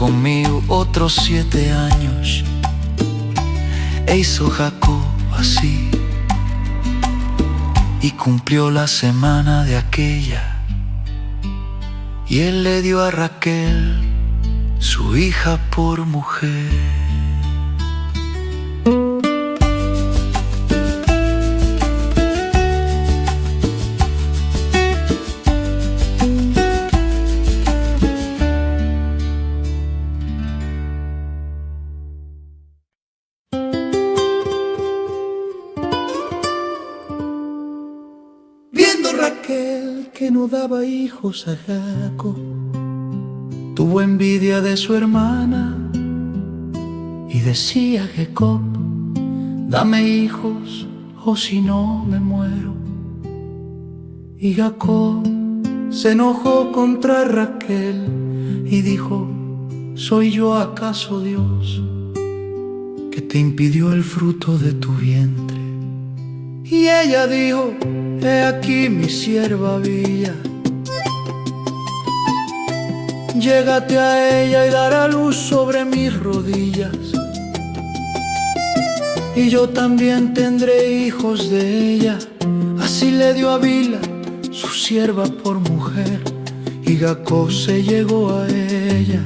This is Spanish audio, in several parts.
conmigo otros 7 años. E hizo Jacob así, y cumplió la semana de aquella. Y él le dio a Raquel, su hija, por mujer. Viendo Raquel que no daba hijos a Jacob, tuvo envidia de su hermana y decía: Jacob, dame hijos o si no me muero. Y Jacob se enojó contra Raquel y dijo: ¿soy yo acaso Dios que te impidió el fruto de tu vientre? Y ella dijo: he aquí mi sierva Bila, llégate a ella y dará luz sobre mis rodillas, y yo también tendré hijos de ella. Así le dio a Bila, su sierva, por mujer, y Jacob se llegó a ella.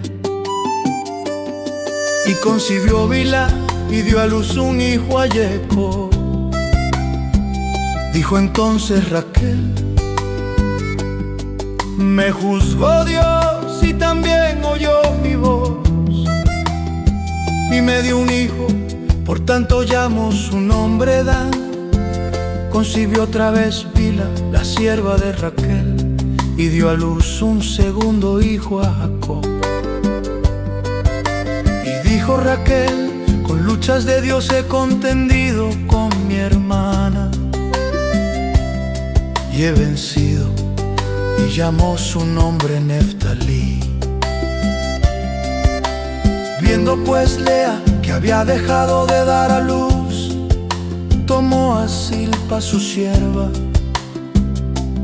Y concibió Bila y dio a luz un hijo a Jacob. Dijo entonces Raquel: me juzgó Dios y también oyó mi voz, y me dio un hijo, por tanto llamo su nombre Dan. Concibió otra vez Bila, la sierva de Raquel, y dio a luz un segundo hijo a Jacob. Y dijo Raquel: con luchas de Dios he contendido con mi hermana y he vencido, y llamó su nombre Neftalí. Viendo pues Lea que había dejado de dar a luz, tomó a Zilpa su sierva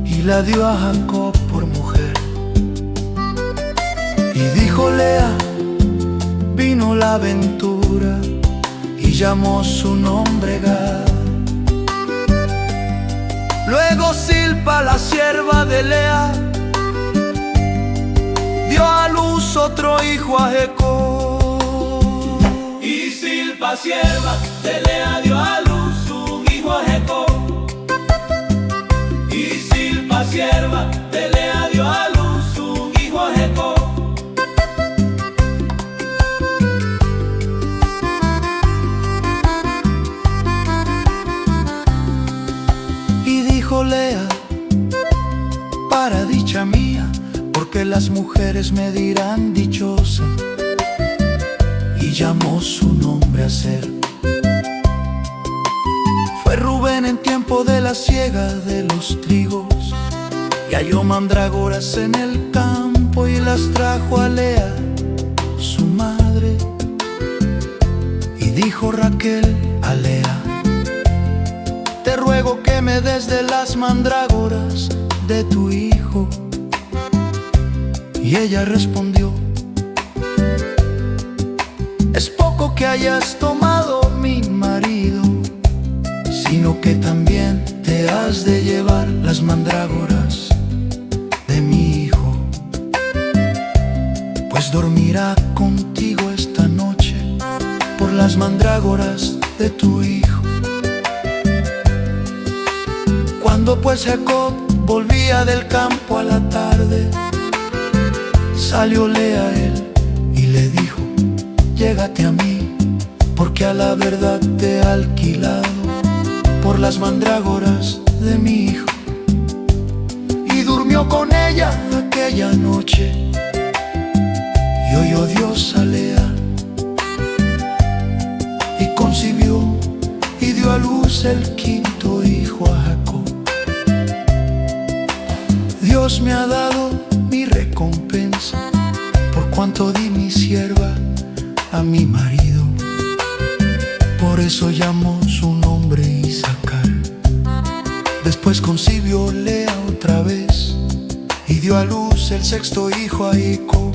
y la dio a Jacob por mujer. Y dijo Lea: vino la aventura, y llamó su nombre Gad. Luego Zilpa, la sierva de Lea, dio a luz otro hijo a Jacob. Y Zilpa, sierva de Lea, dio a luz un hijo a Jacob. Y Zilpa, sierva de Lea, dio a luz un hijo a Jacob. Dijo Lea: para dicha mía, porque las mujeres me dirán dichosa. Y llamó su nombre Aser. Fue Rubén en tiempo de la siega de los trigos, y halló mandrágoras en el campo y las trajo a Lea, su madre. Y dijo Raquel a Lea: te ruego que me des de las mandrágoras de tu hijo. Y ella respondió: es poco que hayas tomado mi marido, sino que también te has de llevar las mandrágoras de mi hijo, pues dormirá contigo esta noche por las mandrágoras de tu hijo. Cuando pues Jacob volvía del campo a la tarde, salió Lea a él y le dijo: llégate a mí, porque a la verdad te he alquilado por las mandrágoras de mi hijo. Y durmió con ella aquella noche, y oyó Dios a Lea, y concibió y dio a luz el quinto hijo a Jacob. Dios me ha dado mi recompensa, por cuanto di mi sierva a mi marido. Por eso llamó su nombre Isacar. Después concibió Lea otra vez y dio a luz el sexto hijo a Jacob.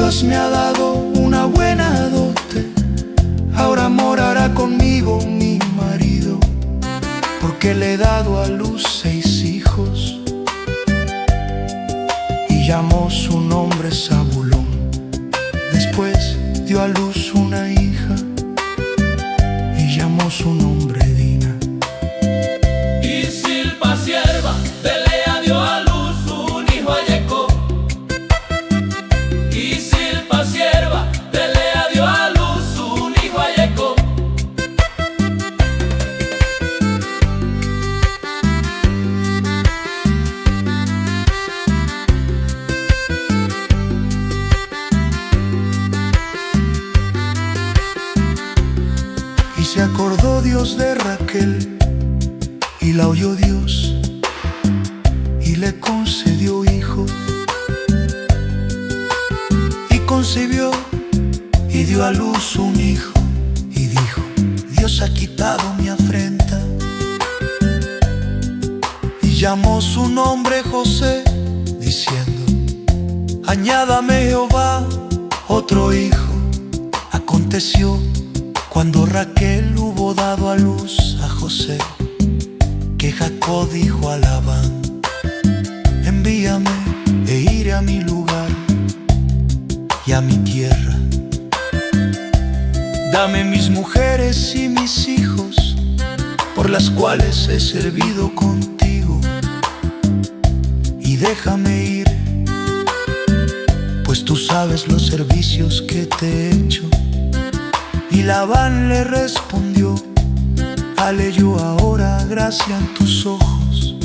Dios me ha dado una buena dote, ahora morará conmigo mi marido, porque le he dado a luz 6 hijos y llamó su nombre Zabulón. Después dio a luz una hija y llamó su nombre Dina. Y Silpa, sierva de Lea, dio a luz un hijo a Jacob. Y Silpa, sierva de Lea, dio a luz un hijo a Jacob. Y se acordó Dios de Raquel, y la oyó Dios, y le concedió hijo. Y concibió, y dio a luz un hijo, y dijo: Dios ha quitado mi afrenta. Y llamó su nombre José, diciendo: añádame Jehová otro hijo. Aconteció, cuando Raquel hubo dado a luz a José, que Jacob dijo a Labán: envíame e iré a mi lugar y a mi tierra. Dame mis mujeres y mis hijos, por las cuales he servido contigo, y déjame ir, pues tú sabes los servicios que te he hecho. Y Labán le respondió: hale yo ahora gracia en tus ojos,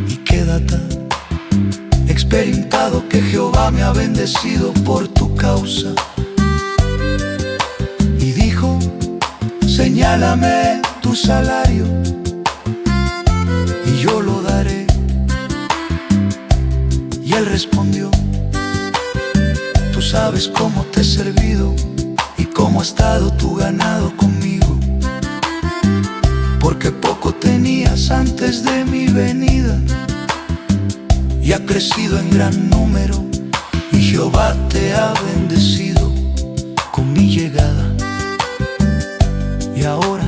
y quédate experimentado que Jehová me ha bendecido por tu causa. Y dijo: señálame tu salario, y yo lo daré. Y él respondió: tú sabes cómo te he servido y cómo ha estado tu ganado conmigo, porque poco tenías antes de mi venida, y ha crecido en gran número, y Jehová te ha bendecido con mi llegada. Y ahora,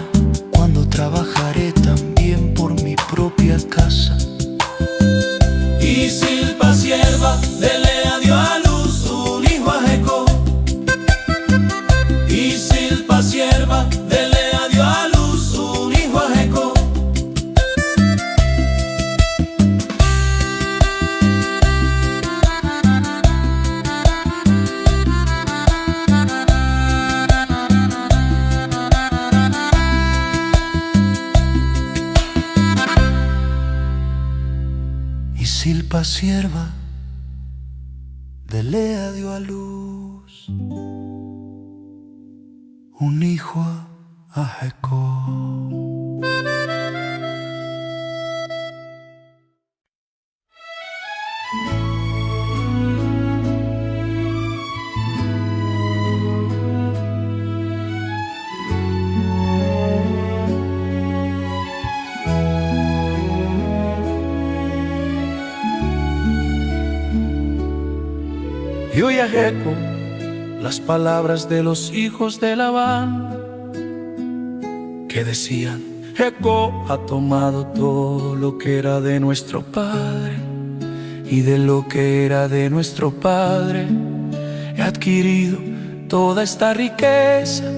cuando trabajaré también por mi propia casa. Y Silpa, sierva de Lea, dio a luz un hijo a Jacob. Y Silpa, sierva de Lea, dio a luz un hijo a Jacob. Y Silpa, sierva de Lea, dio a luz un hijo a Jacob. Y oí a Jacob las palabras de los hijos de Labán, que decían: Jacob ha tomado todo lo que era de nuestro padre, y de lo que era de nuestro padre he adquirido toda esta riqueza.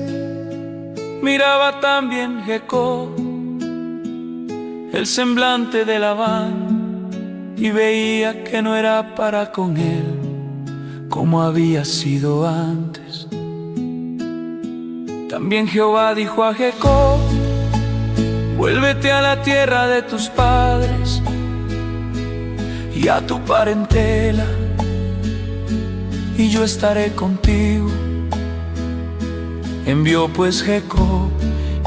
Miraba también Jacob el semblante de Labán, y veía que no era para con él como había sido antes. También Jehová dijo a Jacob: vuélvete a la tierra de tus padres y a tu parentela, y yo estaré contigo. Envió pues Jacob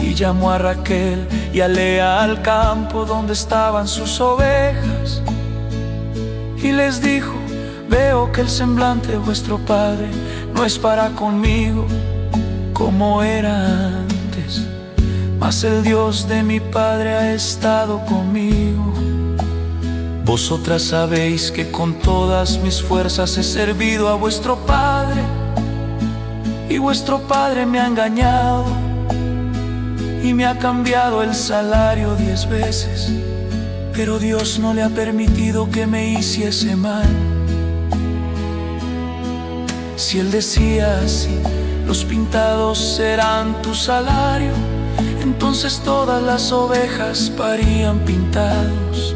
y llamó a Raquel y a Lea al campo donde estaban sus ovejas, y les dijo: veo que el semblante de vuestro padre no es para conmigo como era antes, mas el Dios de mi padre ha estado conmigo. Vosotras sabéis que con todas mis fuerzas he servido a vuestro padre, y vuestro padre me ha engañado y me ha cambiado el salario 10 veces, pero Dios no le ha permitido que me hiciese mal. Si él decía así, los pintados serán tu salario, entonces todas las ovejas parían pintados.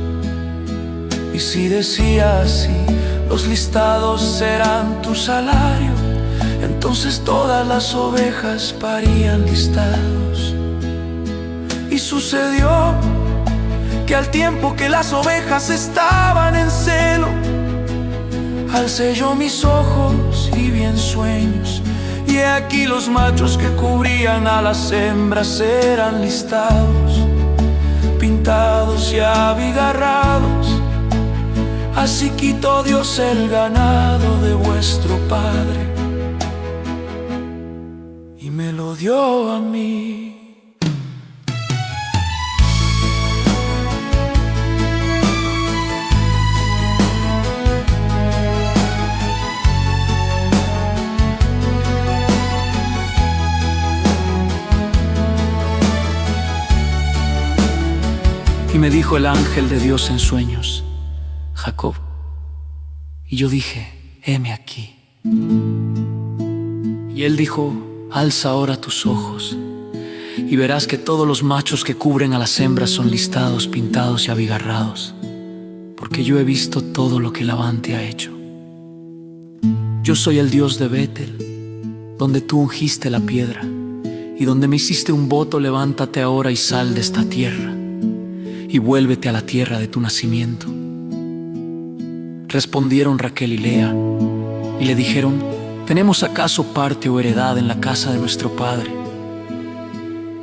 Y si decía así, los listados serán tu salario, entonces todas las ovejas parían listados. Y sucedió que al tiempo que las ovejas estaban en celo, alcé yo mis ojos y vi en sueños, y he aquí los machos que cubrían a las hembras eran listados, pintados y abigarrados. Así quitó Dios el ganado de vuestro padre y me lo dio a mí. Y me dijo el ángel de Dios en sueños: Jacob. Y yo dije: heme aquí. Y él dijo: alza ahora tus ojos y verás que todos los machos que cubren a las hembras son listados, pintados y abigarrados, porque yo he visto todo lo que Labán te ha hecho. Yo soy el Dios de Betel, donde tú ungiste la piedra, y donde me hiciste un voto. Levántate ahora y sal de esta tierra, y vuélvete a la tierra de tu nacimiento. Respondieron Raquel y Lea, y le dijeron: ¿tenemos acaso parte o heredad en la casa de nuestro padre?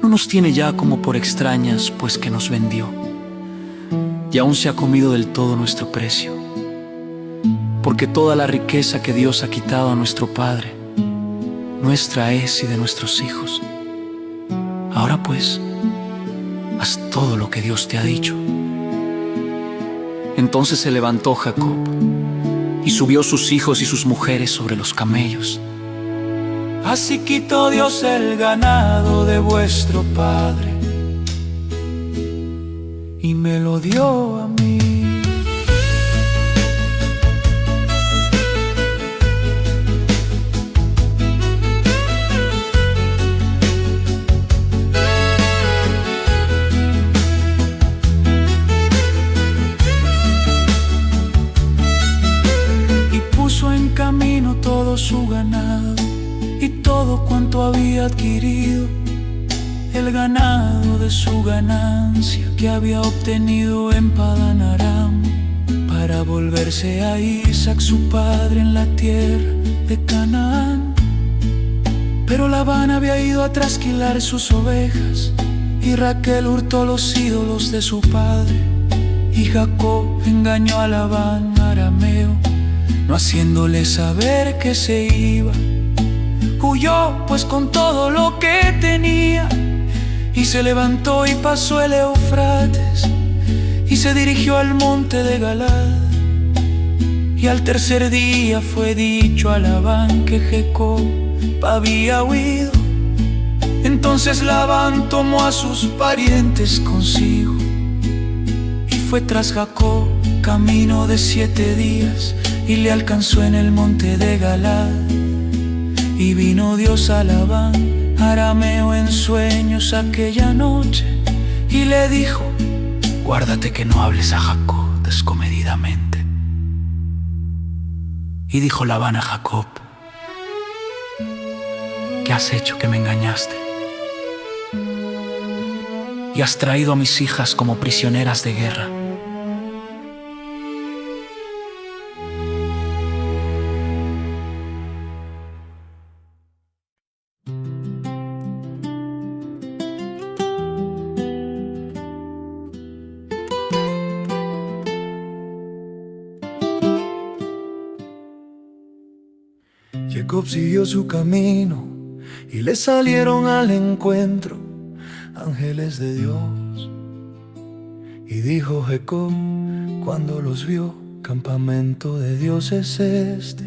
No nos tiene ya como por extrañas, pues que nos vendió, y aún se ha comido del todo nuestro precio. Porque toda la riqueza que Dios ha quitado a nuestro padre, nuestra es y de nuestros hijos. Ahora pues, haz todo lo que Dios te ha dicho. Entonces se levantó Jacob y subió sus hijos y sus mujeres sobre los camellos. Así quitó Dios el ganado de vuestro padre y me lo dio a mí. Camino todo su ganado y todo cuanto había adquirido, el ganado de su ganancia que había obtenido en Padán Aram, para volverse a Isaac su padre en la tierra de Canaán. Pero Labán había ido a trasquilar sus ovejas, y Raquel hurtó los ídolos de su padre, y Jacob engañó a Labán arameo, no haciéndole saber que se iba. Huyó pues con todo lo que tenía, y se levantó y pasó el Eufrates, y se dirigió al monte de Galaad. Y al tercer día fue dicho a Labán que Jacob había huido. Entonces Labán tomó a sus parientes consigo, y fue tras Jacob camino de 7 días, y le alcanzó en el monte de Galaad. Y vino Dios a Labán arameo en sueños aquella noche, y le dijo: guárdate que no hables a Jacob descomedidamente. Y dijo Labán a Jacob: ¿qué has hecho que me engañaste? Y has traído a mis hijas como prisioneras de guerra. Jacob siguió su camino y le salieron al encuentro ángeles de Dios. Y dijo Jacob: cuando los vio, campamento de Dios es este,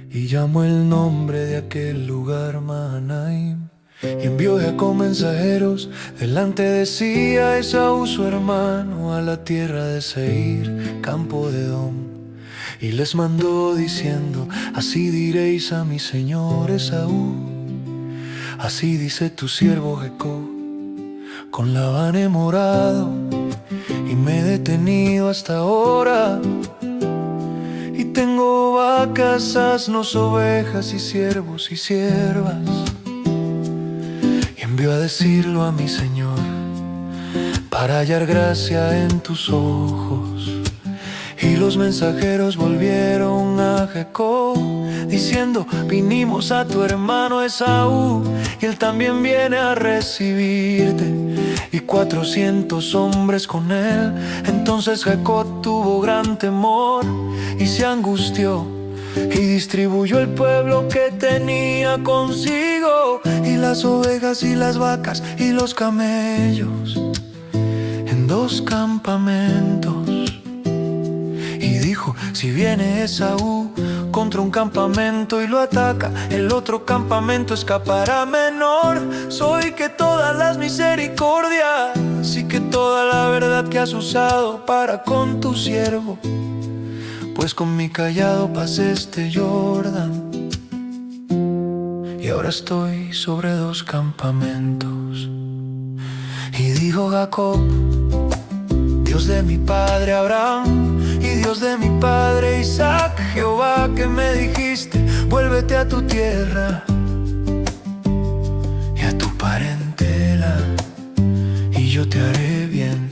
y llamó el nombre de aquel lugar Mahanaim. Y envió Jacob mensajeros, delante decía Esaú su hermano, a la tierra de Seir, campo de Edom. Y les mandó diciendo: así diréis a mi señor Esaú, así dice tu siervo Jacob, con Labán he morado y me he detenido hasta ahora, y tengo vacas, asnos, ovejas y siervos y siervas. Y envió a decirlo a mi señor, para hallar gracia en tus ojos. Y los mensajeros volvieron a Jacob, diciendo: vinimos a tu hermano Esaú, y él también viene a recibirte, y 400 hombres con él. Entonces Jacob tuvo gran temor y se angustió, y distribuyó el pueblo que tenía consigo, y las ovejas y las vacas y los camellos, en 2 campamentos. Y dijo: si viene Esaú contra un campamento y lo ataca, el otro campamento escapará menor. Soy que todas las misericordias y que toda la verdad que has usado para con tu siervo, pues con mi callado pasé este Jordán, y ahora estoy sobre 2 campamentos. Y dijo Jacob: Dios de mi padre Abraham y Dios de mi padre Isaac, Jehová que me dijiste: vuélvete a tu tierra y a tu parentela, y yo te haré bien.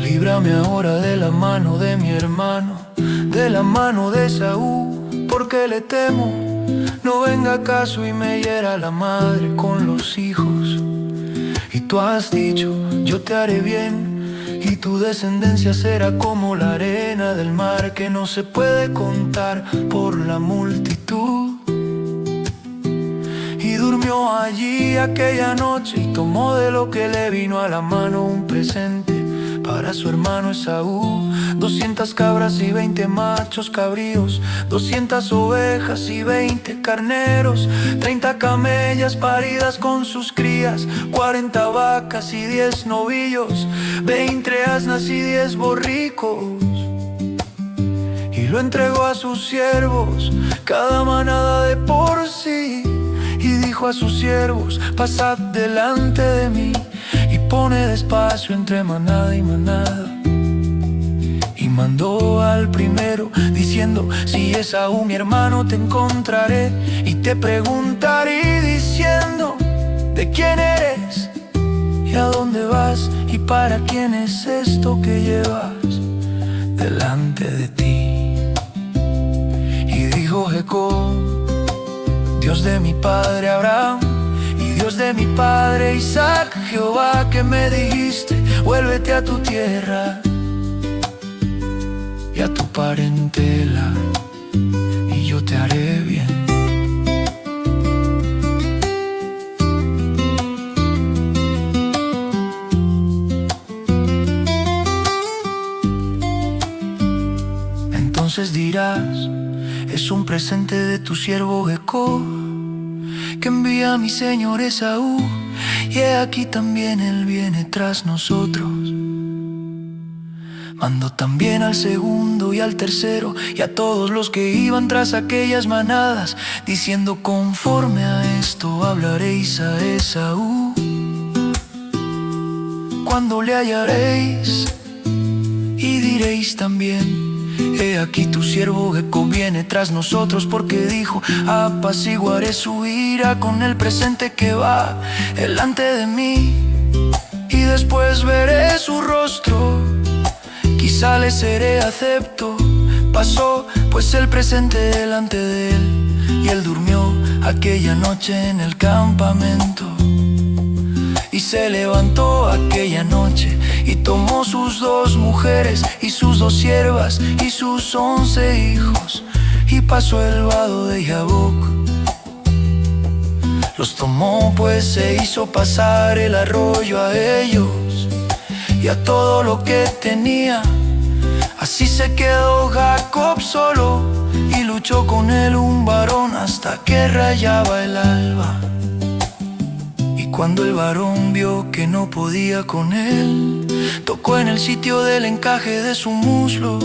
Líbrame ahora de la mano de mi hermano, de la mano de Esaú, porque le temo, no venga acaso y me hiera la madre con los hijos. Y tú has dicho: yo te haré bien, y tu descendencia será como la arena del mar, que no se puede contar por la multitud. Y durmió allí aquella noche, y tomó de lo que le vino a la mano un presente para su hermano Esaú: 200 cabras y 20 machos cabríos, 200 ovejas y 20 carneros, 30 camellas paridas con sus crías, 40 vacas y 10 novillos, 20 asnas y 10 borricos. Y lo entregó a sus siervos, cada manada de por sí. Y dijo a sus siervos: pasad delante de mí, y pone despacio entre manada y manada. Y mandó al primero, diciendo: si Esaú mi hermano te encontraré, y te preguntaré diciendo: ¿de quién eres? ¿Y a dónde vas? ¿Y para quién es esto que llevas delante de ti? Y dijo Jacob: Dios de mi padre Abraham y Dios de mi padre Isaac, Jehová que me dijiste: vuélvete a tu tierra y a tu parentela, y yo te haré bien. Entonces dirás: es un presente de tu siervo Jacob, que envía a mi señor Esaú, y he aquí también él viene tras nosotros. Mandó también al segundo y al tercero, y a todos los que iban tras aquellas manadas, diciendo: conforme a esto hablaréis a Esaú cuando le hallaréis, y diréis también: he aquí tu siervo Jacob viene tras nosotros, porque dijo: apaciguaré su ira con el presente que va delante de mí, y después veré su rostro, quizá le seré acepto. Pasó pues el presente delante de él, y él durmió aquella noche en el campamento. Y se levantó aquella noche y tomó sus 2 mujeres y sus 2 siervas y sus 11 hijos, pasó el vado de Jaboc. Los tomó pues se hizo pasar el arroyo a ellos y a todo lo que tenía. Así se quedó Jacob solo y luchó con él un varón hasta que rayaba el alba. Y cuando el varón vio que no podía con él, tocó en el sitio del encaje de su muslo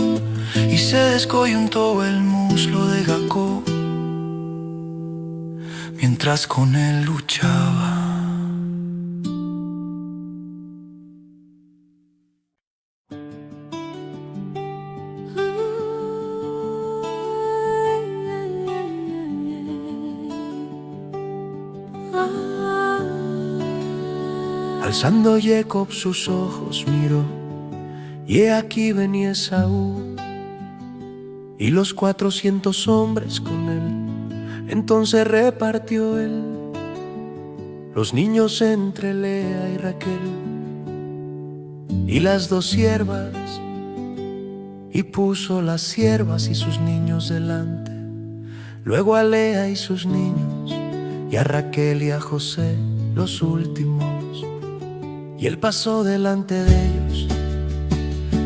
y se descoyuntó el muslo de Jacob mientras con él luchaba. Alzando Jacob sus ojos miró, y he aquí venía Esaú, y los 400 hombres con él. Entonces repartió él los niños entre Lea y Raquel, y las 2 siervas, y puso las siervas y sus niños delante, luego a Lea y sus niños, y a Raquel y a José los últimos. Y él pasó delante de ellos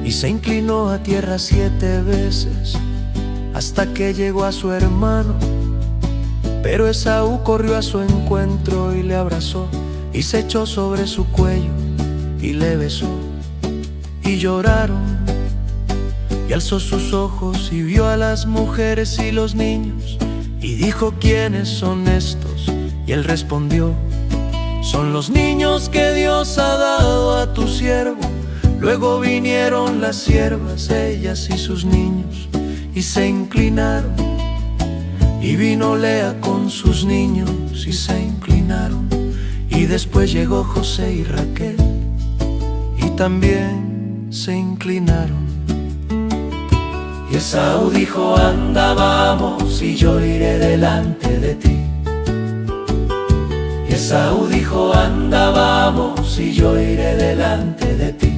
y se inclinó a tierra 7 veces hasta que llegó a su hermano. Pero Esaú corrió a su encuentro y le abrazó y se echó sobre su cuello y le besó. Y lloraron, y alzó sus ojos y vio a las mujeres y los niños y dijo: ¿quiénes son estos? Y él respondió: son los niños que Dios ha dado a tu siervo. Luego vinieron las siervas, ellas y sus niños, y se inclinaron. Y vino Lea con sus niños y se inclinaron. Y después llegó José y Raquel y también se inclinaron. Y Esaú dijo: anda, vamos, y yo iré delante de ti. Y Esaú dijo: anda, vamos, y yo iré delante de ti.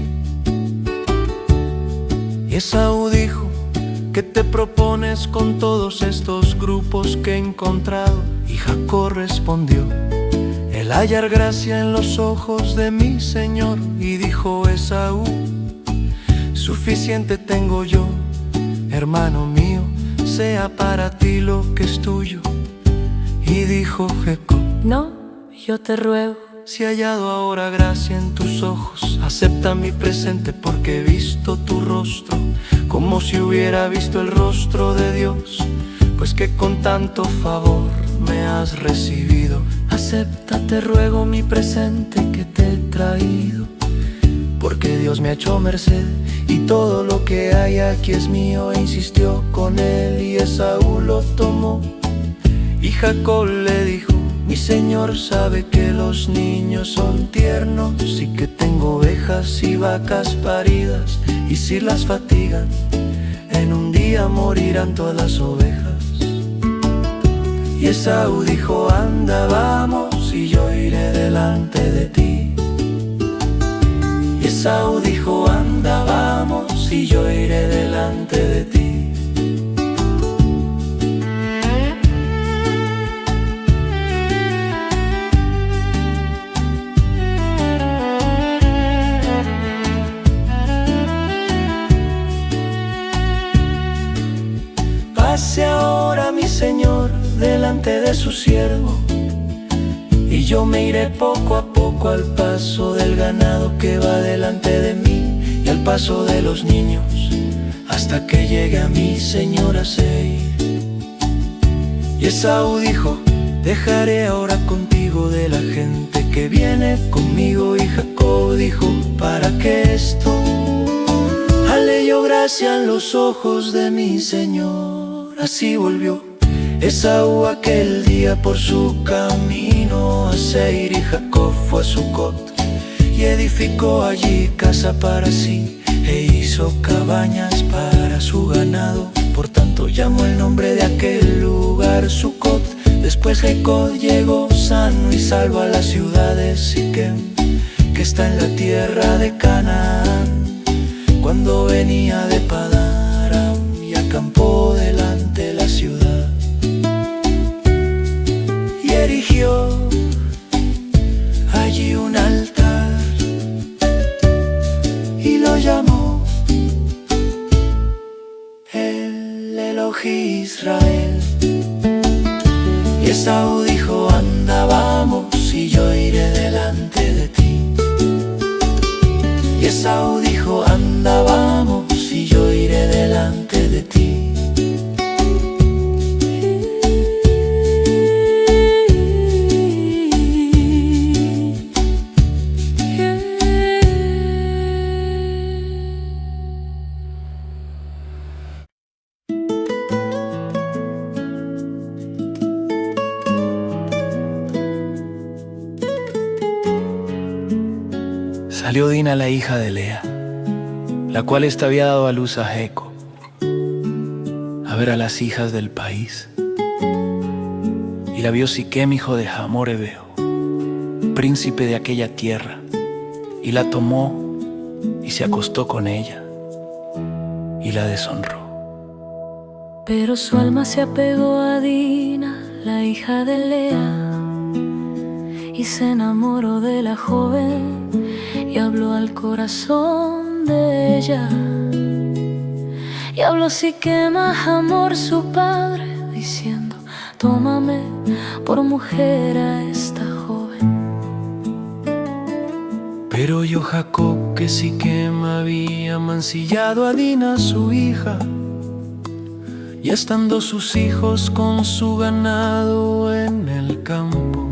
Y Esaú dijo: ¿qué te propones con todos estos grupos que he encontrado? Y Jacob respondió: el hallar gracia en los ojos de mi Señor. Y dijo Esaú: suficiente tengo yo, hermano mío, sea para ti lo que es tuyo. Y dijo Jacob: no, yo te ruego, si he hallado ahora gracia en tus ojos, acepta mi presente, porque he visto tu rostro como si hubiera visto el rostro de Dios, pues que con tanto favor me has recibido. Acepta, te ruego, mi presente que te he traído, porque Dios me ha hecho merced y todo lo que hay aquí es mío. E insistió con él y Esaú lo tomó. Y Jacob le dijo: mi señor sabe que los niños son tiernos y que tengo ovejas y vacas paridas, y si las fatigan, en un día morirán todas las ovejas. Y Esaú dijo: anda, vamos, y yo iré delante de ti. Y Esaú dijo: anda, vamos, y yo iré delante de ti. Pase ahora mi señor delante de su siervo, y yo me iré poco a poco al paso del ganado que va delante de mí, y al paso de los niños, hasta que llegue a mi señor a Seir. Y Esaú dijo: dejaré ahora contigo de la gente que viene conmigo. Y Jacob dijo: ¿para qué esto? Hale yo gracia en los ojos de mi señor. Así volvió Esaú aquel día por su camino a Seir, y Jacob fue a Sucot y edificó allí casa para sí, e hizo cabañas para su ganado. Por tanto llamó el nombre de aquel lugar Sucot. Después Jacob llegó sano y salvo a la ciudad de Siquem, que está en la tierra de Canaán, cuando venía de Padán Aram, y acampó delante de la ciudad. Esaú dijo: anda, vamos, y yo iré delante de ti. Y Esaú dijo: anda, vamos, y yo iré delante de ti. Salió Dina, la hija de Lea, la cual ésta había dado a luz a Jacob, a ver a las hijas del país. Y la vio Siquem, hijo de Hamor Hebeo, príncipe de aquella tierra, y la tomó y se acostó con ella, y la deshonró. Pero su alma se apegó a Dina, la hija de Lea, y se enamoró de la joven, y habló al corazón de ella. Y habló Siquem a Hamor su padre, diciendo: tómame por mujer a esta joven. Pero oyó Jacob que Siquem había mancillado a Dina su hija, y estando sus hijos con su ganado en el campo,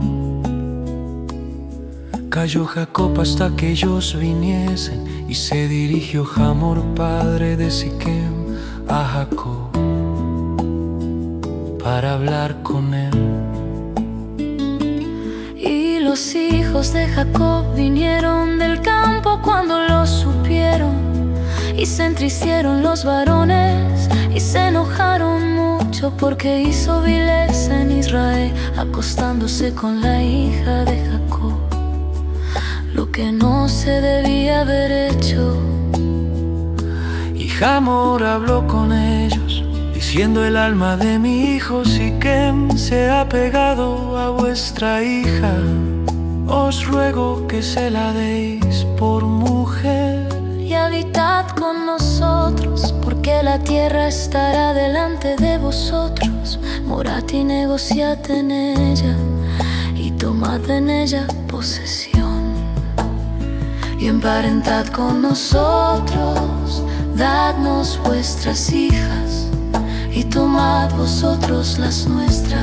cayó Jacob hasta que ellos viniesen, y se dirigió Hamor, padre de Siquem, a Jacob para hablar con él. Y los hijos de Jacob vinieron del campo cuando lo supieron, y se entristecieron los varones, y se enojaron mucho porque hizo vileza en Israel, acostándose con la hija de Jacob, lo que no se debía haber hecho. Y Hamor habló con ellos, diciendo: el alma de mi hijo Siquem se ha pegado a vuestra hija. Os ruego que se la deis por mujer. Y habitad con nosotros, porque la tierra estará delante de vosotros. Morad y negociad en ella, y tomad en ella posesión. Y emparentad con nosotros, dadnos vuestras hijas, y tomad vosotros las nuestras.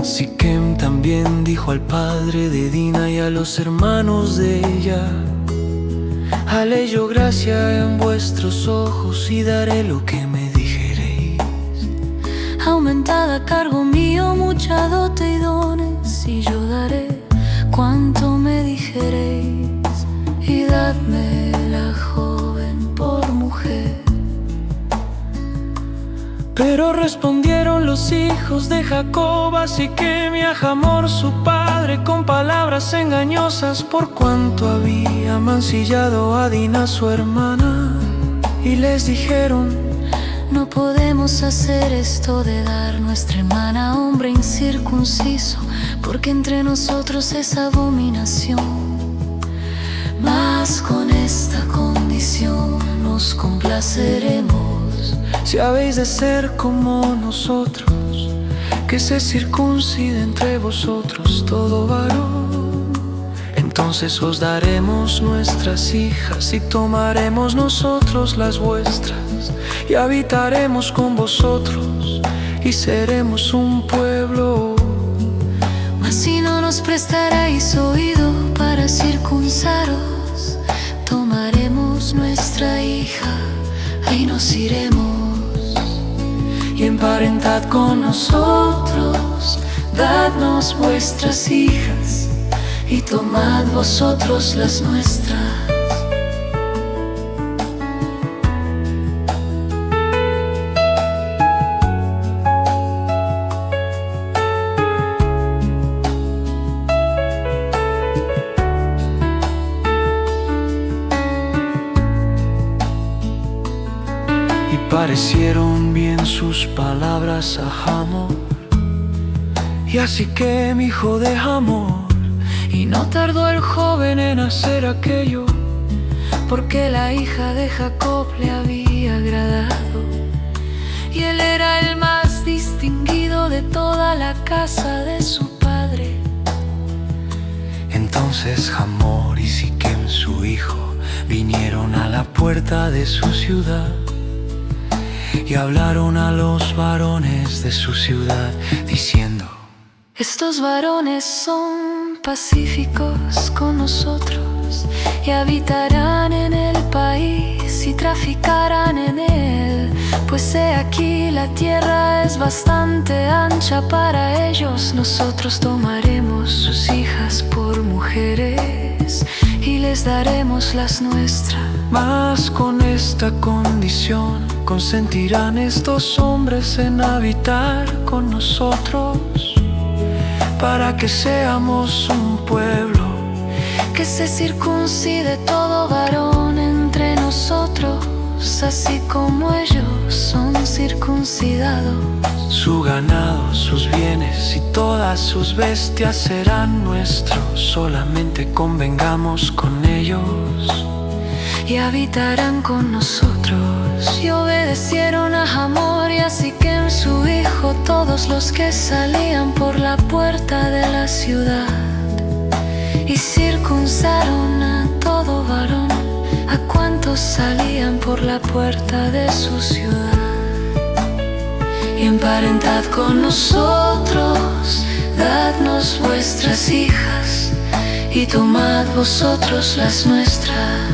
Siquem también dijo al padre de Dina y a los hermanos de ella: haré yo gracia en vuestros ojos, y daré lo que me dijereis. Aumentad a cargo mío mucha dote y dones, y yo daré cuanto me dijereis. Y dadme la joven por mujer. Pero respondieron los hijos de Jacob a Siquem y a Hamor su padre con palabras engañosas, por cuanto había mancillado a Dina su hermana. Y les dijeron: no podemos hacer esto de dar nuestra hermana a hombre incircunciso, porque entre nosotros es abominación. Mas con esta condición nos complaceremos: si habéis de ser como nosotros, que se circuncide entre vosotros todo varón. Entonces os daremos nuestras hijas, y tomaremos nosotros las vuestras, y habitaremos con vosotros, y seremos un pueblo. Mas si no nos prestaréis oído para circuncidaros, tomaremos nuestra hija y nos iremos. Y emparentad con nosotros, dadnos vuestras hijas, y tomad vosotros las nuestras. parecieron bien sus palabras a Hamor. Y así que mi hijo de Hamor. Y no tardó el joven en hacer aquello, porque la hija de Jacob le había agradado, y él era el más distinguido de toda la casa de su padre. Entonces Hamor y Siquem su hijo vinieron a la puerta de su ciudad y hablaron a los varones de su ciudad diciendo: estos varones son pacíficos con nosotros y habitarán en el país y traficarán en él, pues he aquí la tierra es bastante ancha para ellos. Nosotros tomaremos sus hijas por mujeres y les daremos las nuestras. Mas con esta condición consentirán estos hombres en habitar con nosotros, para que seamos un pueblo, que se circuncide todo varón entre nosotros, así como ellos son circuncidados. Su ganado, sus bienes y todas sus bestias serán nuestros, solamente convengamos con ellos. Y habitarán con nosotros. Y obedecieron a Hamor y a Siquem su hijo todos los que salían por la puerta de la ciudad, y circuncidaron a todo varón, a cuantos salían por la puerta de su ciudad. Y emparentad con nosotros, dadnos vuestras hijas, y tomad vosotros las nuestras.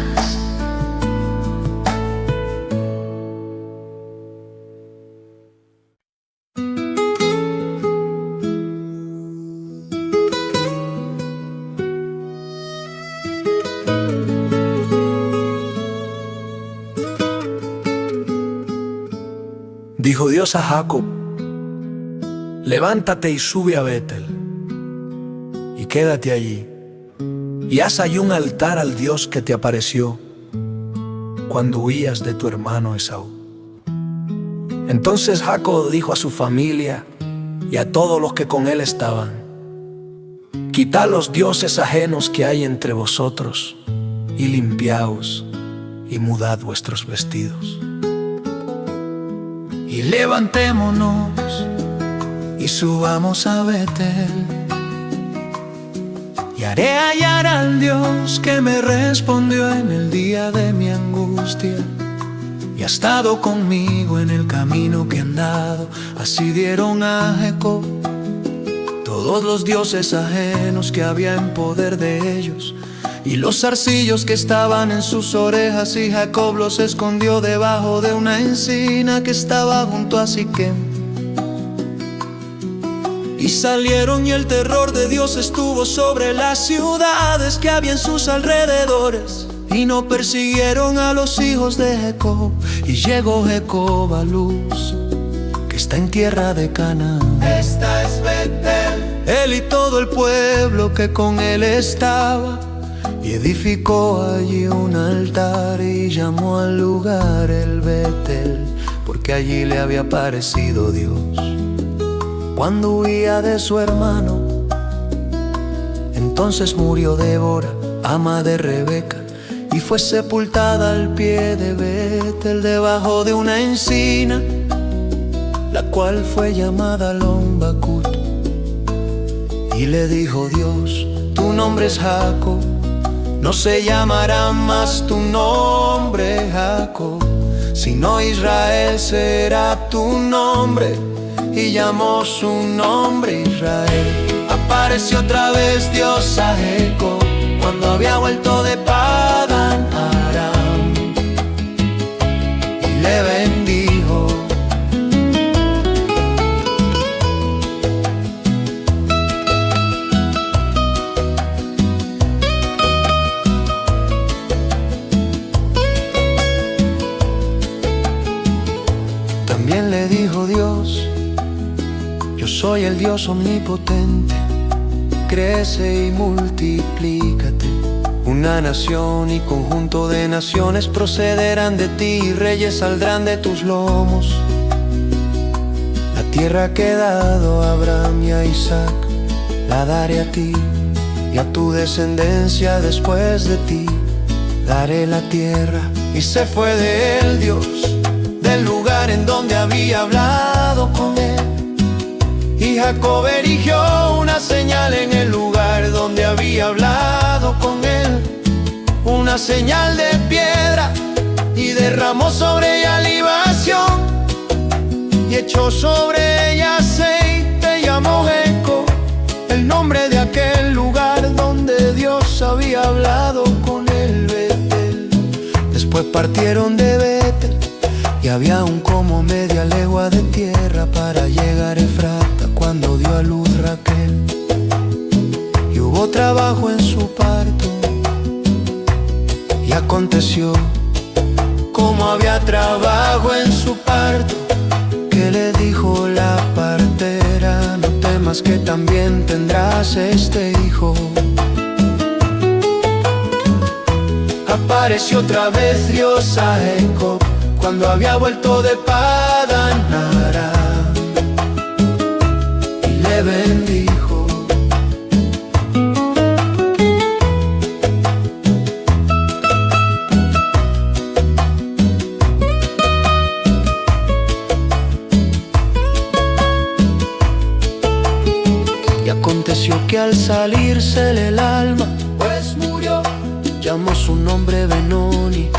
Dijo Dios a Jacob: levántate y sube a Betel, y quédate allí, y haz allí un altar al Dios que te apareció cuando huías de tu hermano Esaú. Entonces Jacob dijo a su familia y a todos los que con él estaban: quitad los dioses ajenos que hay entre vosotros, y limpiaos, y mudad vuestros vestidos. Y levantémonos y subamos a Betel, y haré hallar al Dios que me respondió en el día de mi angustia, y ha estado conmigo en el camino que he andado. Así dieron a Jacob todos los dioses ajenos que había en poder de ellos, y los zarcillos que estaban en sus orejas, y Jacob los escondió debajo de una encina que estaba junto a Siquem. Y salieron y el terror de Dios estuvo sobre las ciudades que había en sus alrededores, y no persiguieron a los hijos de Jacob. Y llegó Jacob a Luz, que está en tierra de Canaán. Esta es Betel. Él y todo el pueblo que con él estaba, y edificó allí un altar y llamó al lugar el Betel, porque allí le había aparecido Dios cuando huía de su hermano. Entonces murió Débora, ama de Rebeca, y fue sepultada al pie de Betel, debajo de una encina, la cual fue llamada Lombacut. Y le dijo Dios: tu nombre es Jacob, no se llamará más tu nombre Jacob, sino Israel será tu nombre. Y llamó su nombre Israel. Apareció otra vez Dios a Jacob cuando había vuelto de Padán Aram, y le bendijo. También le dijo Dios: yo soy el Dios omnipotente, crece y multiplícate. Una nación y conjunto de naciones procederán de ti, y reyes saldrán de tus lomos. tierra que he dado a Abraham y a Isaac, la daré a ti y a tu descendencia después de ti. Daré la tierra. Y se fue de él Dios, del lugar en donde había hablado con él. Y Jacob erigió una señal en el lugar donde había hablado con él, una señal de piedra, y derramó sobre ella libación, y echó sobre ella aceite, y llamó Jacob el nombre de aquel lugar donde Dios había hablado con él, Betel. Después partieron de Betel, y había aún como media legua de tierra para llegar a Efrata cuando dio a luz Raquel. Y hubo trabajo en su parto, y aconteció, como había trabajo en su parto, que le dijo la partera: no temas, que también tendrás este hijo. Apareció otra vez Dios a Jacob cuando había vuelto de Padán Aram, y le bendijo. Y aconteció que al salírsele el alma, pues murió, llamó su nombre Benoni,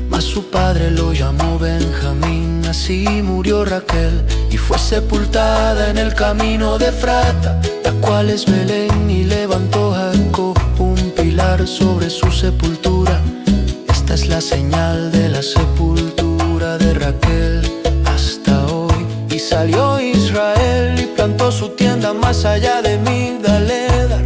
mas su padre lo llamó Benjamín. Así murió Raquel y fue sepultada en el camino de Efrata, la cual es Belén, y levantó Jacob un pilar sobre su sepultura. Esta es la señal de la sepultura de Raquel hasta hoy. Y salió Israel y plantó su tienda más allá de Migdaledar.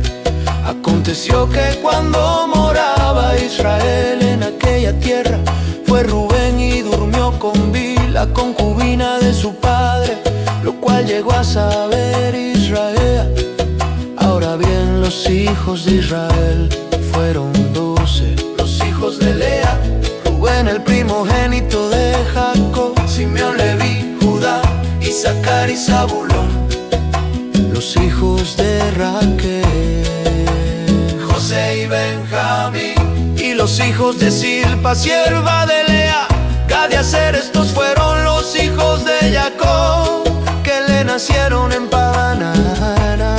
Aconteció que cuando moraba Israel en aquella tierra, fue Rubén y durmió con Bilha, concubina de su padre, lo cual llegó a saber Israel. Ahora bien, los hijos de Israel fueron 12, los hijos de Lea: Rubén el primogénito de Jacob, Simeón, Leví, Judá, Isaacar y Zabulón. Los hijos de Raquel, José y Benjamín. Y los hijos de Silpa, sierva de Lea, Gad y Aser. Estos fueron los hijos de Jacob, que le nacieron en Padán Aram.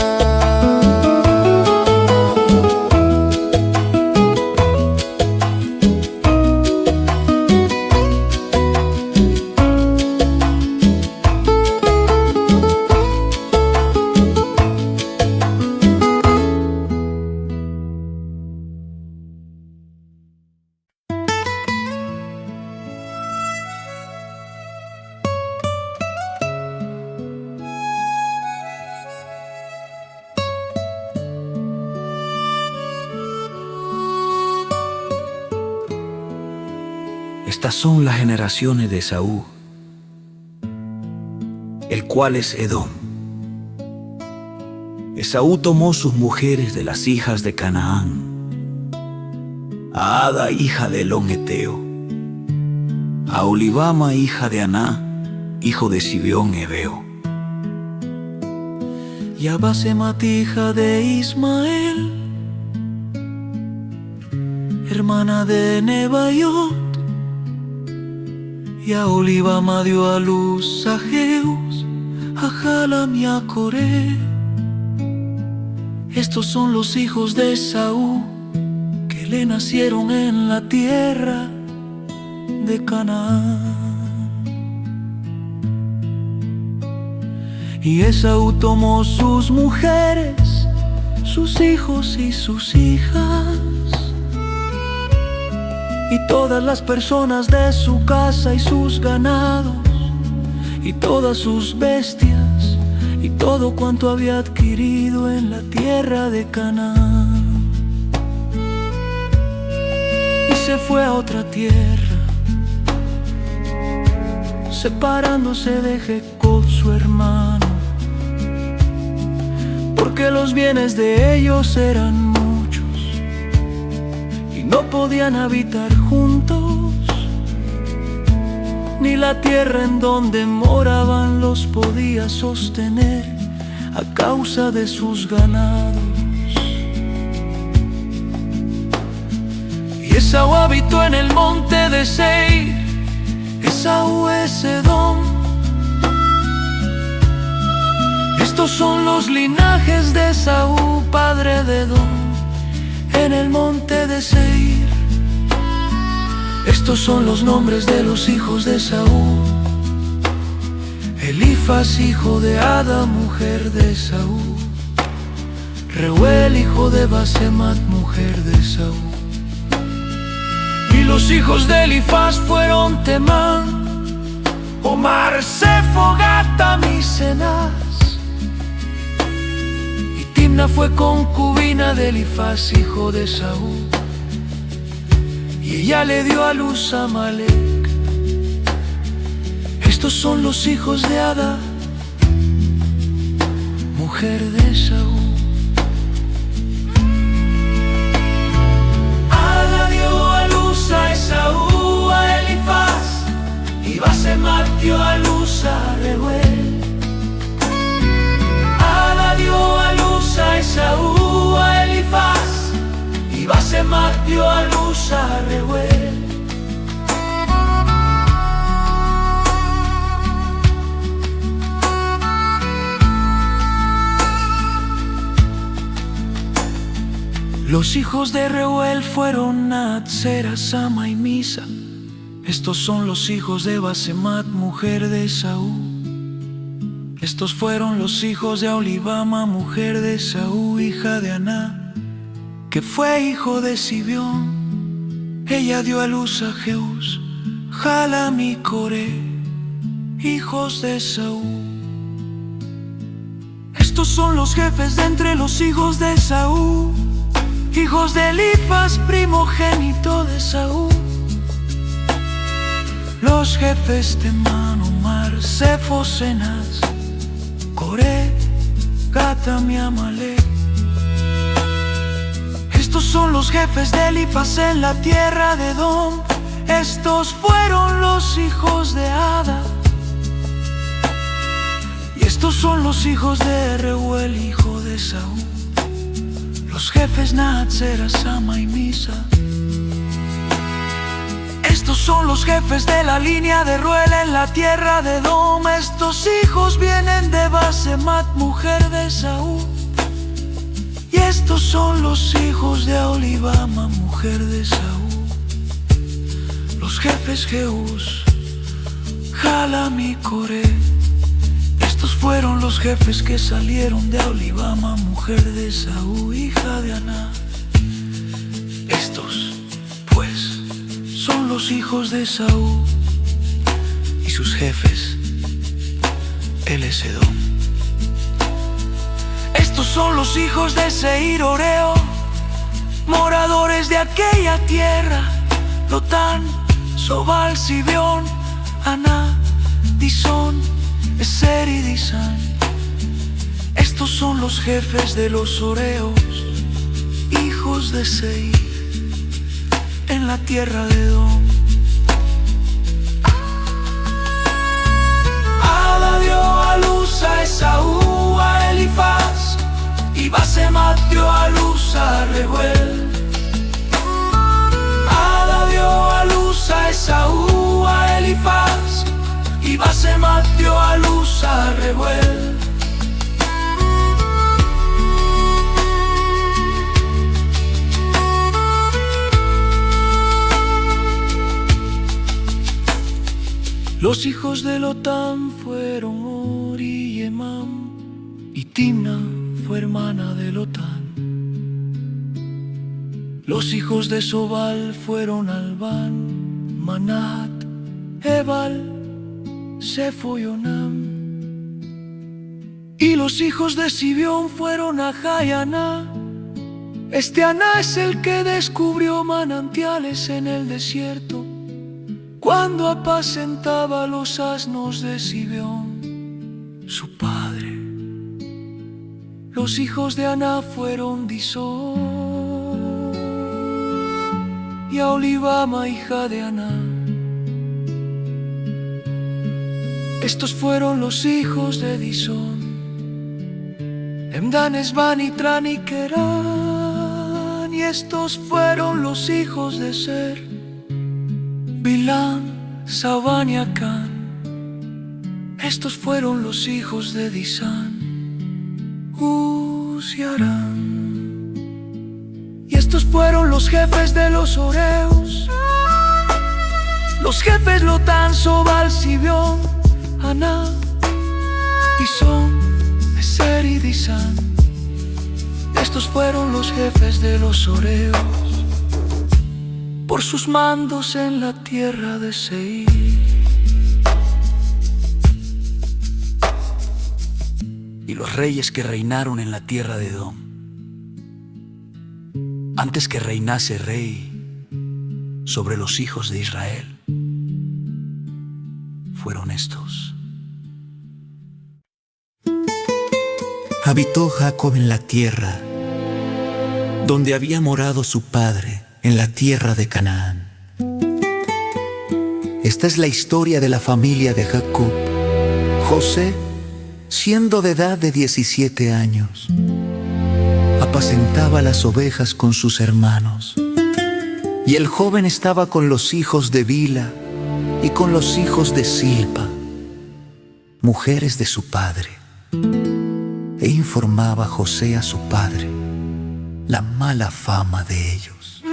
Estas son las generaciones de Esaú, el cual es Edom. Esaú tomó sus mujeres de las hijas de Canaán: a Ada, hija de Elón Eteo; a Olibama, hija de Aná, hijo de Sibeón Heveo; y a Basemat, hija de Ismael, hermana de Nebaiot. Y a Olibama dio a luz a Jeús, a Jalam y a Coré. Estos son los hijos de Esaú, que le nacieron en la tierra de Canaán. Y Esaú tomó sus mujeres, sus hijos y sus hijas, y todas las personas de su casa y sus ganados, y todas sus bestias, y todo cuanto había adquirido en la tierra de Canaán. Y se fue a otra tierra, separándose de Jacob su hermano, porque los bienes de ellos eran muchos y no podían habitar juntos. ni la tierra en donde moraban los podía sostener a causa de sus ganados. Y Esaú habitó en el monte de Seir. Esaú es Edom. Estos son los linajes de Esaú, padre de Edom, en el monte de Seir. Estos son los nombres de los hijos de Esaú: Elifaz, hijo de Ada, mujer de Esaú; Reuel, hijo de Basemat, mujer de Esaú. Y los hijos de Elifaz fueron Temán, Omar, Sefo, Gatam y Cenaz. Y Timna fue concubina de Elifaz, hijo de Esaú, y ella le dio a luz a Amalec. Estos son los hijos de Ada, mujer de Esaú. Ada dio a luz a Esaú, a Elifaz, y Basemat dio a luz a Reuel. Ada dio a luz a Esaú, a Elifaz, y Basemat dio a luz a Reuel. Los hijos de Reuel fueron Nahat, Zera, Sama y Misa. Estos son los hijos de Basemat, mujer de Esaú. Estos fueron los hijos de Aholibama, mujer de Esaú, hija de Aná, que fue hijo de Sibión. Ella dio a luz a Jeús, Jalam y Coré, hijos de Esaú. Estos son los jefes de entre los hijos de Esaú, hijos de Elifaz, primogénito de Esaú. Los jefes Temán, Omar, Sefo, Cenaz, Coré, Gatam y Amalec. Estos son los jefes de Elifaz en la tierra de Edom. Estos fueron los hijos de Ada. Y estos son los hijos de Reuel, hijo de Esaú. Los jefes Nahat, Zera, Sama y Misa. Estos son los jefes de la línea de Reuel en la tierra de Edom. Estos hijos vienen de Basemat, mujer de Esaú. Y estos son los hijos de Aholibama, mujer de Esaú. Los jefes Jeús, Jalam y Coré. Estos fueron los jefes que salieron de Aholibama, mujer de Esaú, hija de Aná. Estos, pues, son los hijos de Esaú, y sus jefes, él es Edom. Estos son los hijos de Seir, Oreo, moradores de aquella tierra: Lotán, Sobal, Sibeón, Aná, Disón, Eser y Disán. Estos son los jefes de los Oreos, hijos de Seir, en la tierra de Edom. Ada dio a luz a Esaú, a Elifaz, y Basemat dio a luz a Reuel. Ada dio a luz a Esaú, a Elifaz, y Basemat dio a luz a Reuel. Los hijos de Lotán fueron Ori y Emam, y Timna fue hermana de Lotán. Los hijos de Sobal fueron Albán, Manat, Ebal, Sefo y Onam. Y los hijos de Sibión fueron Ajá y Aná. Este Aná es el que descubrió manantiales en el desierto, cuando apacentaba los asnos de Sibeón, su padre. Los hijos de Aná fueron Disón y Aholibama, hija de Aná. Estos fueron los hijos de Disón: Emdan, Esban y Tran y Querán. Y estos fueron los hijos de Ser: Bilán, Sabán y Acán. Estos fueron los hijos de Disán: Uz y Arán. Y estos fueron los jefes de los Horeos: los jefes Lotán, Sobal, Sibión, Aná, Disón, Eser y Disán. Estos fueron los jefes de los Horeos por sus mandos en la tierra de Seir. Y los reyes que reinaron en la tierra de Edom, antes que reinase rey sobre los hijos de Israel, fueron estos. Habitó Jacob en la tierra donde había morado su padre, en la tierra de Canaán. Esta es la historia de la familia de Jacob. José, siendo de edad de 17 años, apacentaba las ovejas con sus hermanos. Y el joven estaba con los hijos de Bila y con los hijos de Silpa, mujeres de su padre. E informaba José a su padre la mala fama de ellos.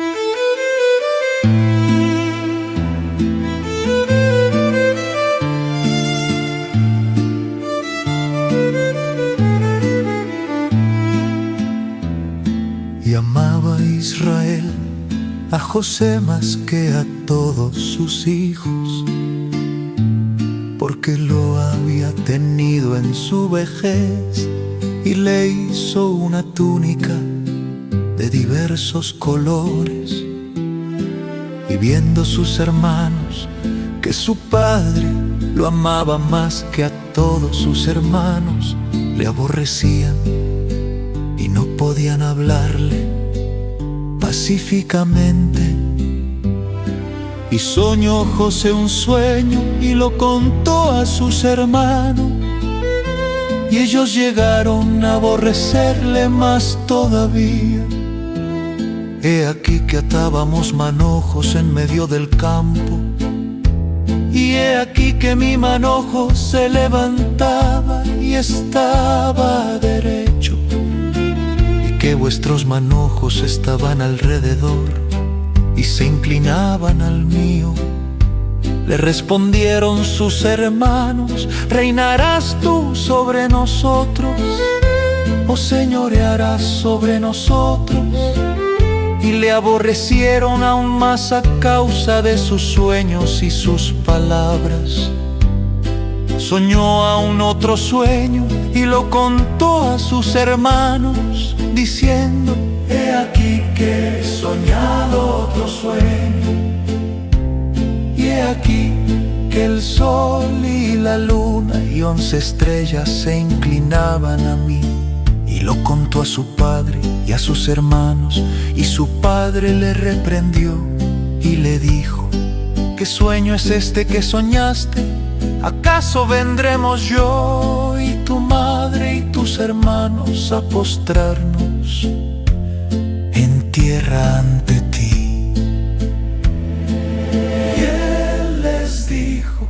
Y amaba a Israel a José más que a todos sus hijos, porque lo había tenido en su vejez y le hizo una túnica de diversos colores. Y viendo sus hermanos que su padre lo amaba más que a todos sus hermanos, le aborrecían y no podían hablarle pacíficamente. Y soñó José un sueño y lo contó a sus hermanos, y ellos llegaron a aborrecerle más todavía. He aquí que atábamos manojos en medio del campo, y he aquí que mi manojo se levantaba y estaba derecho, y que vuestros manojos estaban alrededor y se inclinaban al mío. Le respondieron sus hermanos: ¿reinarás tú sobre nosotros, o señorearás sobre nosotros? Y le aborrecieron aún más a causa de sus sueños y sus palabras. Soñó aún otro sueño y lo contó a sus hermanos, diciendo: he aquí que he soñado otro sueño, y he aquí que el sol y la luna y 11 estrellas se inclinaban a mí. Y lo contó a su padre y a sus hermanos, y su padre le reprendió y le dijo: ¿qué sueño es este que soñaste? ¿Acaso vendremos yo y tu madre y tus hermanos a postrarnos en tierra ante ti? Y él les dijo: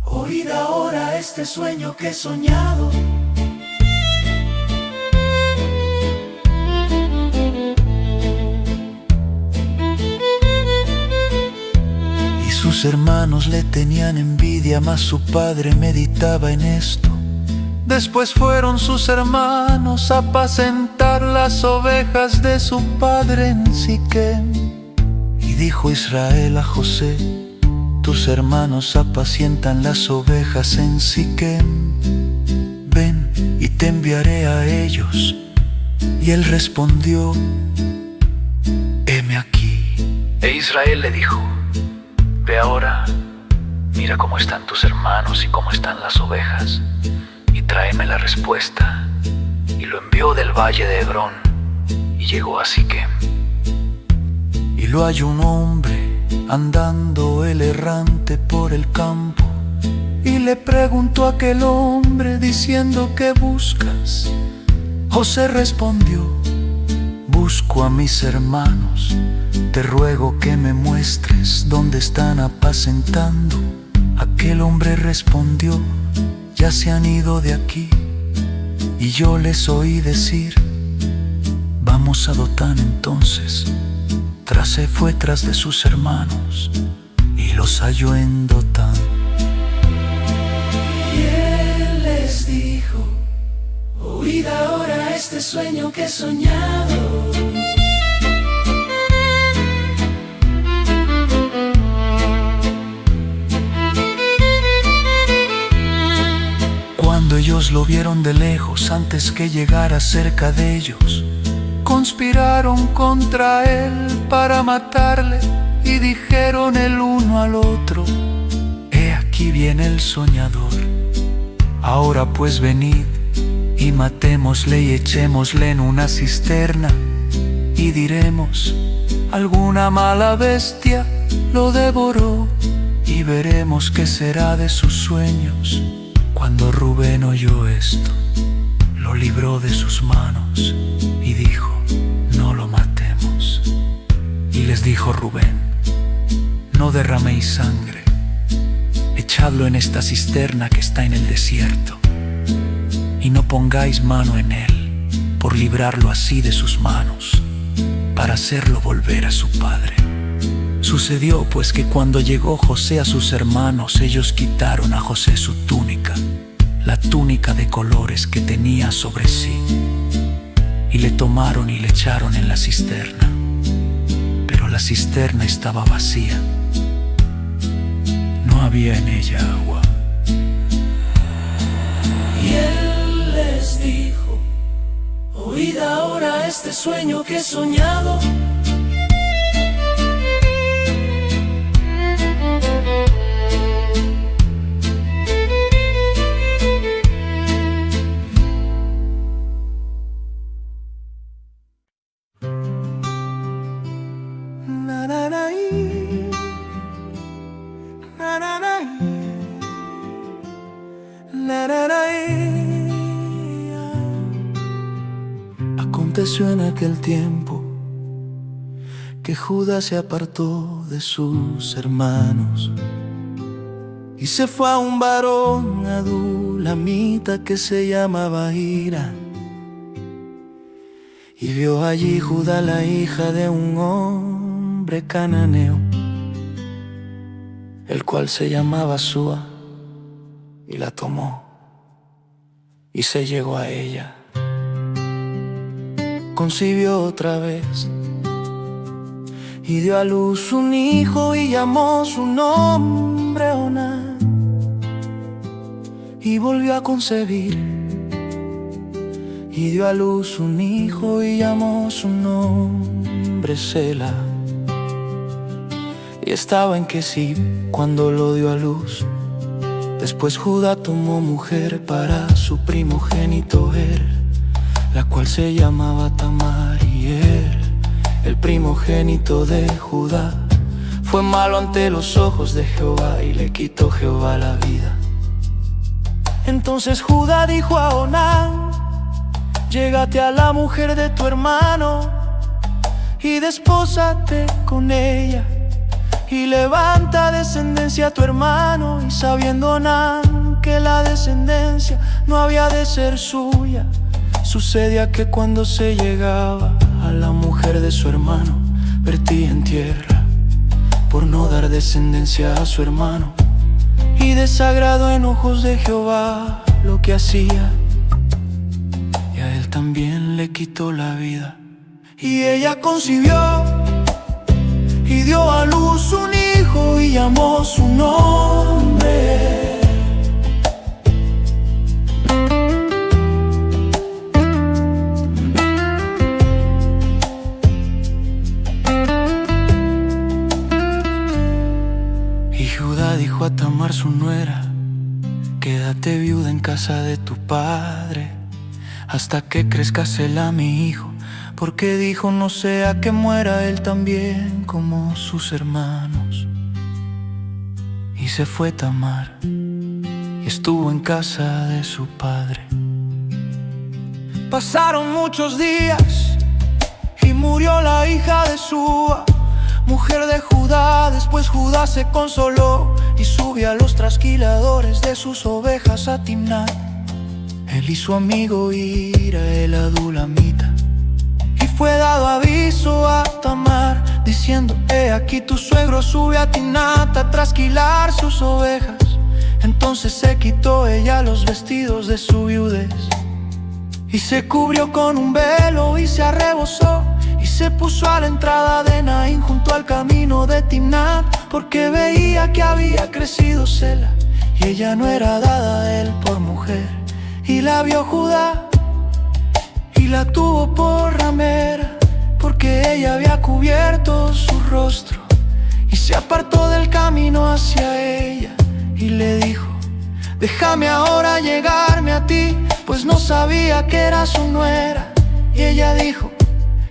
oíd ahora este sueño que he soñado. Sus hermanos le tenían envidia, mas su padre meditaba en esto. Después fueron sus hermanos a apacentar las ovejas de su padre en Siquem. Y dijo Israel a José: tus hermanos apacientan las ovejas en Siquem. Ven y te enviaré a ellos. Y él respondió: heme aquí. E Israel le dijo: ve ahora, mira cómo están tus hermanos y cómo están las ovejas, y tráeme la respuesta. Y lo envió del valle de Hebrón, y llegó a Siquem. Y lo halló un hombre andando él errante por el campo, y le preguntó a aquel hombre diciendo: ¿qué buscas? José respondió: busco a mis hermanos, te ruego que me muestres dónde están apacentando. Aquel hombre respondió: ya se han ido de aquí. Y yo les oí decir: vamos a Dotán. Entonces se fue tras de sus hermanos y los halló en Dotán. Y él les dijo: oíd ahora este sueño que he soñado. Cuando ellos lo vieron de lejos, antes que llegara cerca de ellos, conspiraron contra él para matarle y dijeron el uno al otro: he aquí viene el soñador. Ahora pues venid y matémosle y echémosle en una cisterna, y diremos: alguna mala bestia lo devoró, y veremos qué será de sus sueños. Cuando Rubén oyó esto, lo libró de sus manos y dijo: no lo matemos. Y les dijo Rubén: no derraméis sangre, echadlo en esta cisterna que está en el desierto, y no pongáis mano en él, por librarlo así de sus manos, para hacerlo volver a su padre. Sucedió pues que cuando llegó José a sus hermanos, ellos quitaron a José su túnica, la túnica de colores que tenía sobre sí, y le tomaron y le echaron en la cisterna. Pero la cisterna estaba vacía, no había en ella agua. Y él les dijo: oíd ahora este sueño que he soñado. Aconteció en aquel tiempo que Judá se apartó de sus hermanos y se fue a un varón adulamita que se llamaba Hira. Y vio allí Judá la hija de un hombre cananeo, el cual se llamaba Súa, y la tomó y se llegó a ella. Concibió otra vez y dio a luz un hijo y llamó su nombre Onán. Y volvió a concebir y dio a luz un hijo y llamó su nombre Sela. Y estaba en Kesib cuando lo dio a luz. Después Judá tomó mujer para su primogénito la cual se llamaba Tamar. Y el primogénito de Judá, fue malo ante los ojos de Jehová, y le quitó Jehová la vida. Entonces Judá dijo a Onán: llégate a la mujer de tu hermano y despósate con ella, y levanta descendencia a tu hermano. Y sabiendo Onán que la descendencia no había de ser suya, sucedía que cuando se llegaba a la mujer de su hermano, vertía en tierra por no dar descendencia a su hermano. Y desagradó en ojos de Jehová lo que hacía, y a él también le quitó la vida. Y ella concibió y dio a luz un hijo y llamó su nombre. Dijo a Tamar su nuera: quédate viuda en casa de tu padre hasta que crezca Sela mi hijo, porque dijo: no sea que muera él también como sus hermanos. Y se fue Tamar estuvo en casa de su padre. Pasaron muchos días y murió la hija de Súa, mujer de Judá. Después Judá se consoló y subió a los trasquiladores de sus ovejas a Timnat. Él y su amigo Ira, el adulamita. Y fue dado aviso a Tamar, diciendo: he aquí tu suegro sube a Timnat a trasquilar sus ovejas. Entonces se quitó ella los vestidos de su viudez y se cubrió con un velo y se arrebozó y se puso a la entrada de Naín junto al camino de Timnat, porque veía que había crecido Sela y ella no era dada a él por mujer. Y la vio Judá y la tuvo por ramera, porque ella había cubierto su rostro, y se apartó del camino hacia ella y le dijo: déjame ahora llegarme a ti, pues no sabía que era su nuera. Y ella dijo: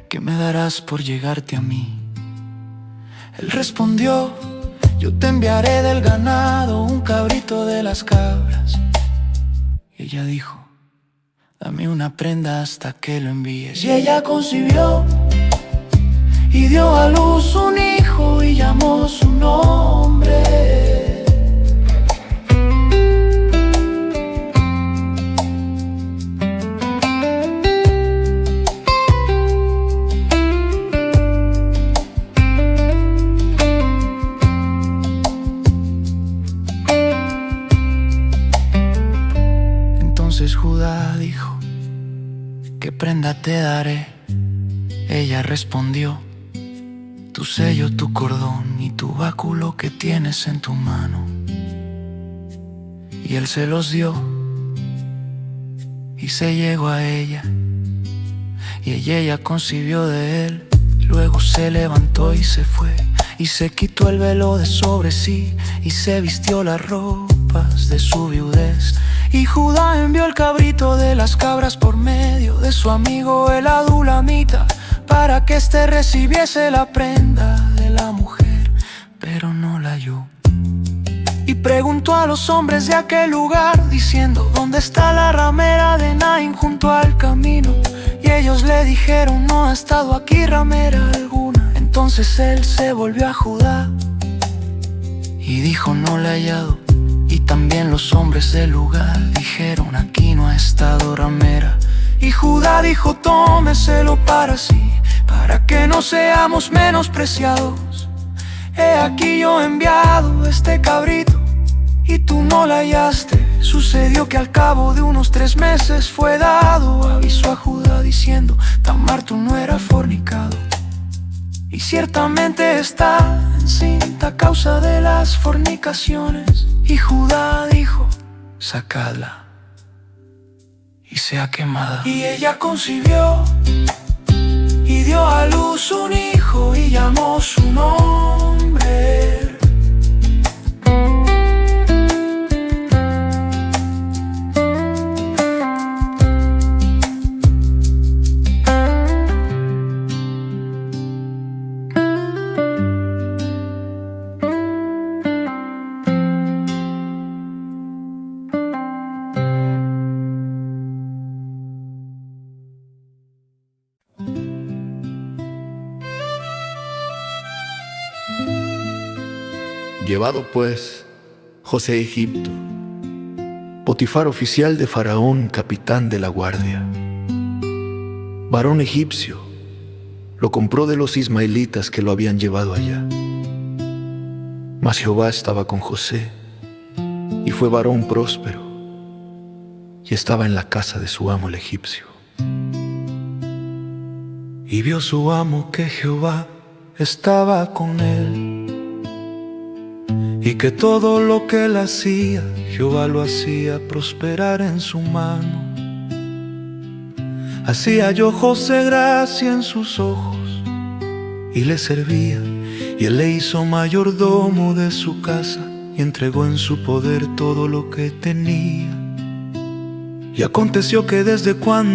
¿qué me darás por llegarte a mí? Él respondió: yo te enviaré del ganado un cabrito de las cabras. Y ella dijo: dame una prenda hasta que lo envíes. Y ella concibió y dio a luz un hijo y llamó su nombre. Entonces Judá dijo: ¿qué prenda te daré? Ella respondió: tu sello, tu cordón y tu báculo que tienes en tu mano. Y él se los dio y se llegó a ella, y ella concibió de él. Luego se levantó y se fue, y se quitó el velo de sobre sí, y se vistió las ropas de su viudez. Y Judá envió el cabrito de las cabras por medio de su amigo el adulamita, para que éste recibiese la prenda de la mujer, pero no la halló. Y preguntó a los hombres de aquel lugar, diciendo: ¿dónde está la ramera de Naín junto al camino? Y ellos le dijeron: no ha estado aquí ramera alguna. Entonces él se volvió a Judá y dijo: no la he hallado. Y también los hombres del lugar dijeron: aquí no ha estado ramera. Y Judá dijo: tómeselo para sí, para que no seamos menospreciados. He aquí yo he enviado este cabrito y tú no la hallaste. Sucedió que al cabo de unos 3 meses fue dado aviso a Judá diciendo: Tamar tu nuera ha fornicado, y ciertamente está encinta a causa de las fornicaciones. Y Judá dijo: sacadla y sea quemada. Y ella concibió y dio a luz un hijo y llamó su nombre. Llevado pues José a Egipto, Potifar, oficial de Faraón, capitán de la guardia, varón egipcio, lo compró de los ismaelitas que lo habían llevado allá. Mas Jehová estaba con José, y fue varón próspero, y estaba en la casa de su amo el egipcio. Y vio su amo que Jehová estaba con él, y que todo lo que él hacía, Jehová lo hacía prosperar en su mano. Así halló José gracia en sus ojos, y le servía, y él le hizo mayordomo de su casa, y entregó en su poder todo lo que tenía. Y aconteció que desde cuando